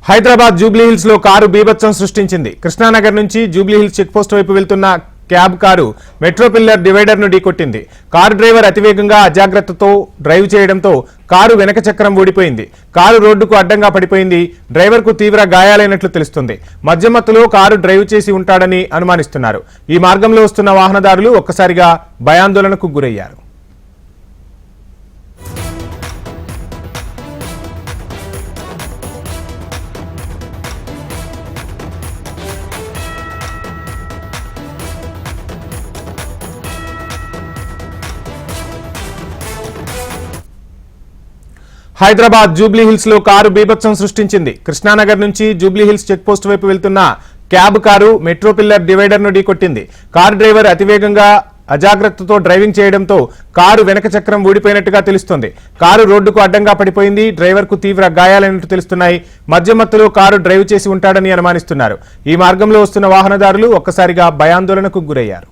హైదరాబాద్ జూబ్లీహిల్స్ లో కారు బీభత్సం సృష్టించింది. కృష్ణానగర్ నుంచి జూబ్లీహిల్స్ చెక్ పోస్ట్ వైపు వెళ్తున్న cab car metro pillar divider ను ఢీకొట్టింది. కారు డ్రైవర్ అతివేగంగా అజాగ్రత్తతో డ్రైవ్ చేయడంతో కారు వెనక చక్రం ఊడిపోయింది. కారు రోడ్డుకు అడ్డంగా పడిపోయింది. డ్రైవర్ కు తీవ్ర గాయాలైనట్లు తెలుస్తుంది. మధ్యమత్తులో కారు డ్రైవ్ చేసి ఉంటాడని అనుమానిస్తున్నారు. ఈ మార్గంలో వస్తున్న వాహనదారులు ఒక్కసారిగా భయాందోళనకు గురయ్యారు. హైదరాబాద్ జూబ్లీహిల్స్ లో కారు బీభత్సం సృష్టించింది. కృష్ణానగర్ నుంచి జూబ్లీహిల్స్ చెక్ పోస్ట్ వైపు వెళ్తున్న cab car metro pillar divider ను ఢీకొట్టింది. కారు డ్రైవర్ అతివేగంగా అజాగ్రత్తతో డ్రైవింగ్ చేయడంతో కారు వెనక చక్రం ఊడిపోయినట్టుగా తెలుస్తోంది. కారు రోడ్డుకు అడ్డంగా పడిపోయింది. డ్రైవర్ కు తీవ్ర గాయాలైనట్టు తెలుస్తున్నాయి. మధ్యమత్తులో కారు డ్రైవ్ చేసి ఉంటాడని అనుమానిస్తున్నారు. ఈ మార్గంలో వస్తున్న వాహనదారులు ఒక్కసారిగా భయాందోళనకు గురయ్యారు.